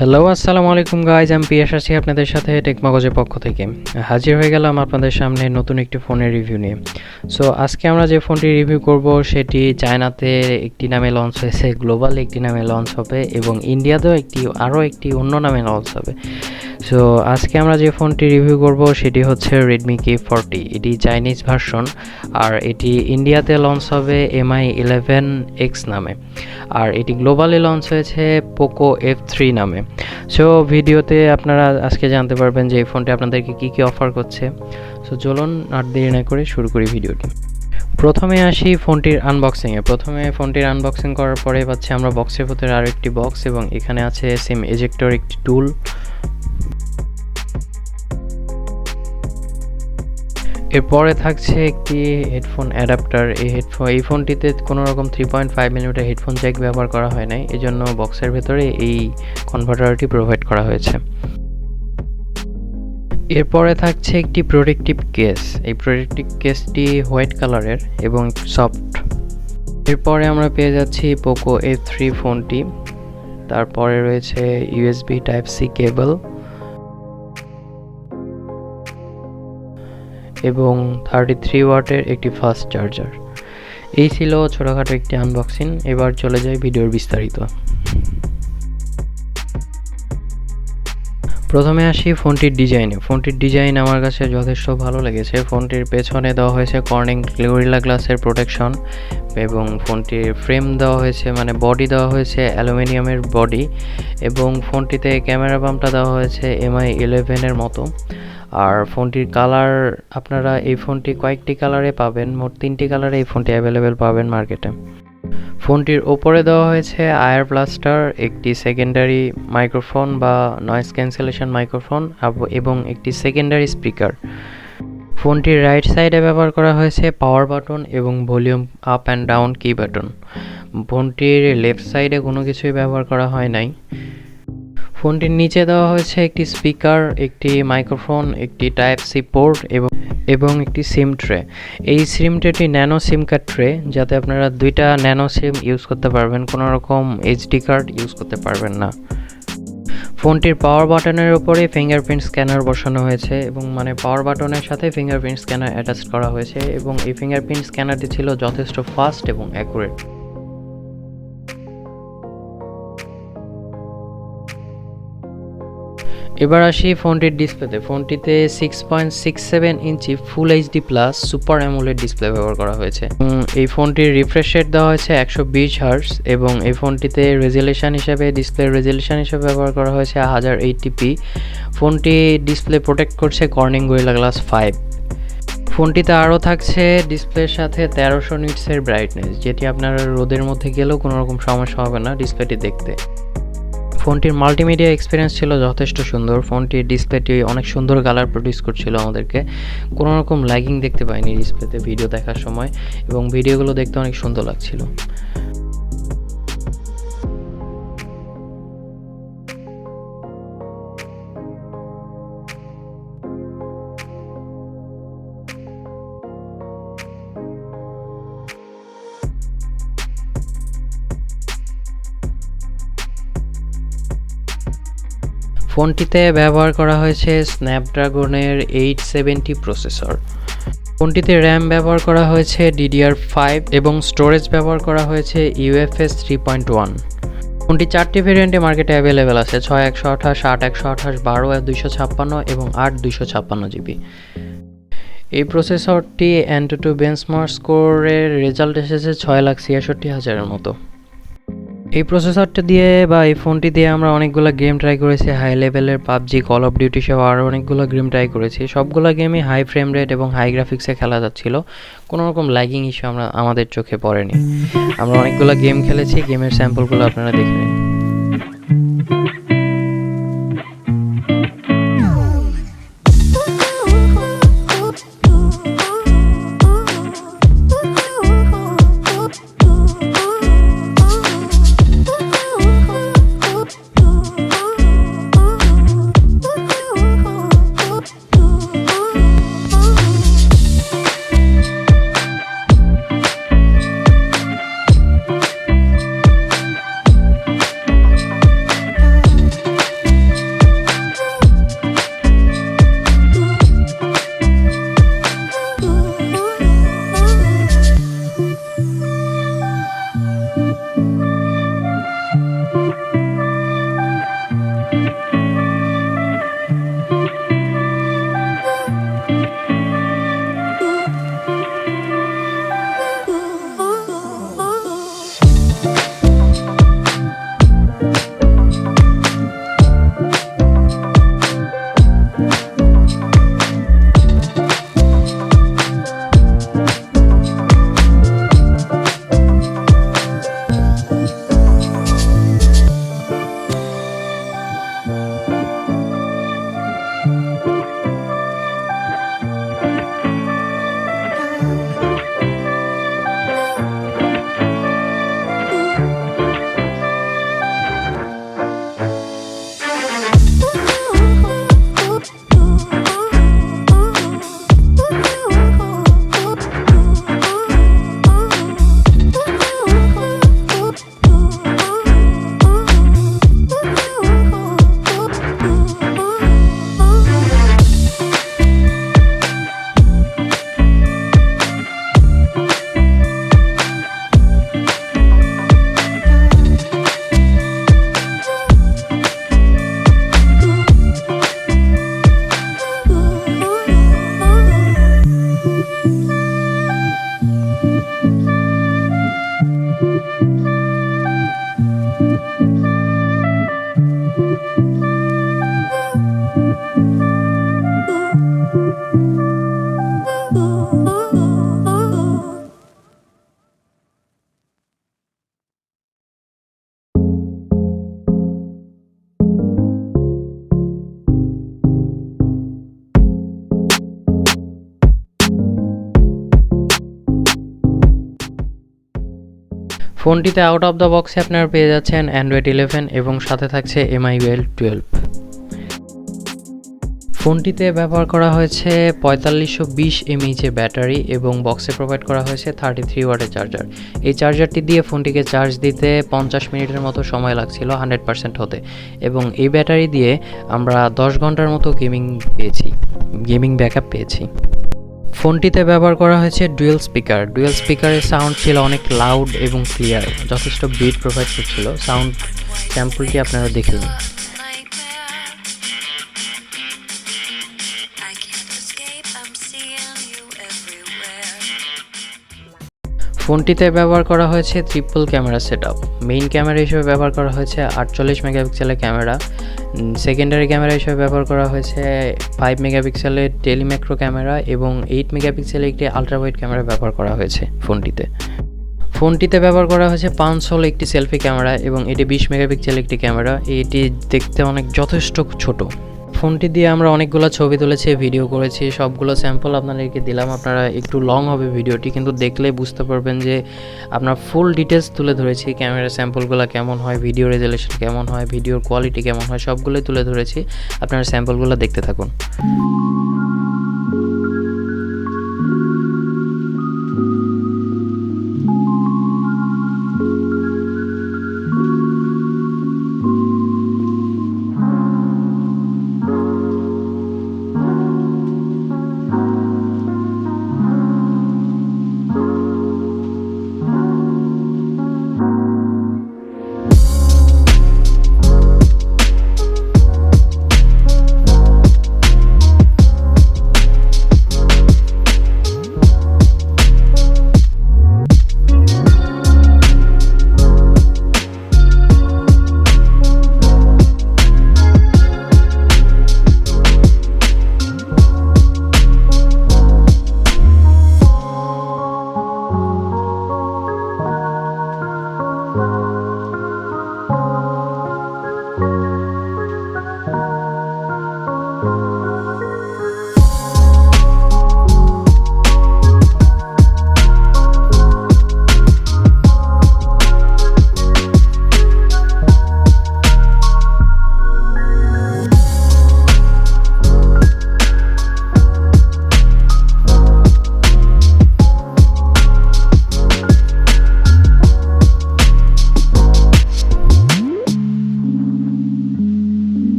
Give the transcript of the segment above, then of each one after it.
Hello আসসালামু আলাইকুম guys, আমি পিয়াস আছি আপনাদের সাথে টেকমগজের পক্ষ থেকে হাজির হয়ে গেলাম আপনাদের সামনে নতুন একটি ফোনের রিভিউ নিয়ে। সো আজকে আমরা যে ফোনটি রিভিউ করব সেটি চায়নাতে একটি নামে লঞ্চ হয়েছে, গ্লোবাল একটি নামে লঞ্চ হবে এবং ইন্ডিয়াতেও আরও একটি অন্য নামে লঞ্চ হবে। সো আজকে আমরা যে ফোনটি রিভিউ করব সেটি হচ্ছে Redmi K40। এটি চাইনিজ ভার্সন আর এটি ইন্ডিয়াতে লঞ্চ হবে Mi 11X নামে, আর এটি গ্লোবালি লঞ্চ হয়েছে Poco F3 নামে। সো ভিডিওতে আপনারা আজকে জানতে পারবেন যে এই ফোনটি আপনাদেরকে কী কী অফার করছে। সো চলুন আর দেরি না করে শুরু করি ভিডিওটি। প্রথমে আসি ফোনটির আনবক্সিংয়ে। প্রথমে ফোনটির আনবক্সিং করার পরে পাচ্ছি আমরা বক্সের ভিতরে আরও একটি বক্স এবং এখানে আছে সিম এজেক্টর একটি টুল। এরপরে থাকছে একটি হেডফোন অ্যাডাপ্টার। এই ফোনটিতে কোনো রকম 3.5 মিলিমিটার হেডফোন জ্যাক ব্যবহার করা হয় নাই, এজন্য বক্সের ভেতরে এই কনভার্টারটি প্রোভাইড করা হয়েছে। এরপরে থাকছে একটি প্রোটেক্টিভ কেস। এই প্রোটেক্টিভ কেসটি হোয়াইট কালারের এবং সফট। এরপরে আমরা পেয়ে যাচ্ছি পোকো F3 ফোনটি। তারপরে রয়েছে ইউএসবি টাইপ সি কেবল এবং 33 ওয়াটের একটি ফাস্ট চার্জার। এই ছিল ছোটোখাটো একটি আনবক্সিং। এবার চলে যাই ভিডিওর বিস্তারিত। প্রথমে আসি ফোনটির ডিজাইনে। ফোনটির ডিজাইন আমার কাছে যথেষ্ট ভালো লেগেছে। ফোনটির পেছনে দেওয়া হয়েছে কর্নিং গরিলা গ্লাসের প্রোটেকশন এবং ফোনটির ফ্রেম দেওয়া হয়েছে, মানে বডি দেওয়া হয়েছে অ্যালুমিনিয়ামের বডি, এবং ফোনটিতে ক্যামেরা বাম্পটা দেওয়া হয়েছে Mi 11-এর মতো। আর ফোনটির কালার আপনারা এই ফোনটি কয়েকটি কালারে পাবেন, মোট 3টি কালারে এই ফোনটি অ্যাভেলেবেল পাবেন মার্কেটে। ফোনটির ওপরে দেওয়া হয়েছে আয়ার ব্লাস্টার, একটি সেকেন্ডারি মাইক্রোফোন বা নয়েজ ক্যান্সেলেশন মাইক্রোফোন এবং একটি সেকেন্ডারি স্পিকার। ফোনটির রাইট সাইডে ব্যবহার করা হয়েছে পাওয়ার বাটন এবং ভলিউম আপ অ্যান্ড ডাউন কি বাটন। ফোনটির লেফট সাইডে কোনো কিছুই ব্যবহার করা হয় নাই। ফোনটির নিচে দেওয়া হয়েছে একটি স্পিকার, একটি মাইক্রোফোন, একটি টাইপ সি পোর্ট এবং একটি সিম ট্রে। এই সিম ট্রেটি ন্যানো সিম কার্ড ট্রে, যাতে আপনারা 2টা ন্যানো সিম ইউজ করতে পারবেন, কোনো রকম এইচডি কার্ড ইউজ করতে পারবেন না। ফোনটির পাওয়ার বাটনের উপরে ফিঙ্গারপ্রিন্ট স্ক্যানার বসানো হয়েছে এবং মানে পাওয়ার বাটনের সাথে ফিঙ্গারপ্রিন্ট স্ক্যানার অ্যাটাচ করা হয়েছে এবং এই ফিঙ্গারপ্রিন্ট স্ক্যানারটি ছিল যথেষ্ট ফাস্ট এবং অ্যাকুরেট। এবার আসি ফোনটির ডিসপ্লেতে। ফোনটিতে 6.67 inch full HD plus super AMOLED display ব্যবহার করা হয়েছে। এই ফোনটির রিফ্রেশ রেট দেওয়া হয়েছে 120 হার্টজ এবং এই ফোনটিতে ডিসপ্লে রেজুলেশন হিসেবে ব্যবহার করা হয়েছে 1080p। ফোনটি ডিসপ্লে প্রোটেক্ট করছে কর্নিং গরিলা গ্লাস 5। ফোনটিতে আরও থাকছে ডিসপ্লের সাথে 1300 নিটসের ব্রাইটনেস, যেটি আপনারা রোদের মধ্যে গেলেও কোনো রকম সমস্যা হবে না ডিসপ্লেটি দেখতে। ফোনটির মাল্টিমিডিয়া এক্সপিরিয়েন্স ছিল যথেষ্ট সুন্দর। ফোনটির ডিসপ্লেটি অনেক সুন্দর কালার প্রডিউস করছিল আমাদেরকে, কোনো রকম ল্যাগিং দেখতে পাইনি ডিসপ্লেতে ভিডিও দেখার সময় এবং ভিডিওগুলো দেখতে অনেক সুন্দর লাগছিল। ফোনটিতে ব্যবহার করা হয়েছে স্ন্যাপড্রাগনের 870 প্রসেসর। ফোনটিতে র্যাম ব্যবহার করা হয়েছে DDR5 এবং স্টোরেজ ব্যবহার করা হয়েছে UFS 3.1। ফোনটি 4টি ভেরিয়েন্টে মার্কেটে অ্যাভেলেবেল আছে: 6128, 8128, 12 256 এবং 8256 GB। এই প্রসেসরটি Antutu বেঞ্চমার্ক স্কোরের রেজাল্ট এসেছে 6,66,000-এর মতো। এই প্রসেসরটা দিয়ে বা এই ফোনটি দিয়ে আমরা অনেকগুলো গেম ট্রাই করেছি, হাই লেভেলের পাবজি, কল অফ ডিউটি সহ আরও অনেকগুলো গেম ট্রাই করেছি। সবগুলো গেমই হাই ফ্রেম রেট এবং হাই গ্রাফিক্সে খেলা যাচ্ছিল, কোনো রকম ল্যাগিং ইস্যু আমাদের চোখে পড়েনি। আমরা অনেকগুলো গেম খেলেছি, গেমের স্যাম্পলগুলো আপনারা দেখে নিন। ফোনটিতে আউট অফ দ্য বক্সে আপনারা পেয়ে যাচ্ছেন অ্যান্ড্রয়েড 11 এবং সাথে থাকছে MIUI 12। ফোনটিতে ব্যবহার করা হয়েছে 4520 mAh ব্যাটারি এবং বক্সে প্রোভাইড করা হয়েছে 33 ওয়াটের চার্জার। এই চার্জারটি দিয়ে ফোনটিকে চার্জ দিতে 50 মিনিটের মতো সময় লাগছিল 100% হতে, এবং এই ব্যাটারি দিয়ে আমরা 10 ঘন্টার মতো গেমিং ব্যাকআপ পেয়েছি। ফোনটিতে ব্যবহার করা হয়েছে ডুয়েল স্পিকারের সাউন্ড ছিল অনেক লাউড এবং ক্লিয়ার, যথেষ্ট বিট প্রোভাইড করছিল। সাউন্ড স্যাম্পলটি আপনারা দেখে নিন। ফোনটিতে ব্যবহার করা হয়েছে triple camera setup. Main camera হিসেবে ব্যবহার করা হয়েছে 48 মেগাপিক্সেলের ক্যামেরা, সেকেন্ডারি ক্যামেরা হিসেবে ব্যবহার করা হয়েছে 5 মেগাপিক্সেলের টেলিম্যাক্রো ক্যামেরা এবং 8 মেগাপিক্সেলের একটি আলট্রাওয়াইড ক্যামেরা ব্যবহার করা হয়েছে ফোনটিতে ব্যবহার করা হয়েছে 500 একটি সেলফি ক্যামেরা এবং এটি 20 মেগাপিক্সেলের একটি ক্যামেরা। এটি দেখতে অনেক যথেষ্ট ছোট। ফোনটি দিয়ে আমরা অনেকগুলো ছবি তুলেছি, ভিডিও করেছি, সবগুলো স্যাম্পল আপনাদেরকে দিলাম। আপনারা একটু লং হবে ভিডিওটি, কিন্তু দেখলে বুঝতে পারবেন যে আপনার ফুল ডিটেলস তুলে ধরেছি। ক্যামেরার স্যাম্পলগুলো কেমন হয়, ভিডিও রেজলিউশন কেমন হয়, ভিডিওর কোয়ালিটি কেমন হয়, সবগুলোই তুলে ধরেছি। আপনারা স্যাম্পলগুলো দেখতে থাকুন।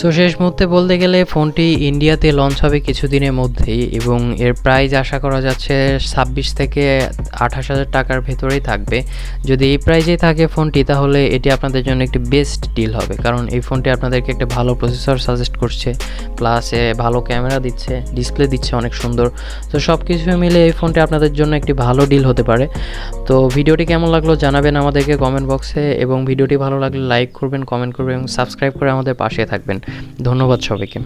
সো শেষ মুহূর্তে বলতে গেলে ফোনটি ইন্ডিয়াতে লঞ্চ হবে কিছুদিনের মধ্যেই এবং এর প্রাইস আশা করা যাচ্ছে 26 থেকে 28,000 টাকার ভেতরেই থাকবে। যদি এই প্রাইজেই থাকে ফোনটি তাহলে এটি আপনাদের জন্য একটি বেস্ট ডিল হবে, কারণ এই ফোনটি আপনাদেরকে একটা ভালো প্রসেসর সাজেস্ট করছে, প্লাস ভালো ক্যামেরা দিচ্ছে, ডিসপ্লে দিচ্ছে অনেক সুন্দর। তো সব কিছু মিলে এই ফোনটি আপনাদের জন্য একটি ভালো ডিল হতে পারে। তো ভিডিওটি কেমন লাগলো জানাবেন আমাদেরকে কমেন্ট বক্সে, এবং ভিডিওটি ভালো লাগলে লাইক করবেন, কমেন্ট করবেন এবং সাবস্ক্রাইব করে আমাদের পাশে থাকবেন। ধন্যবাদ সবাইকে।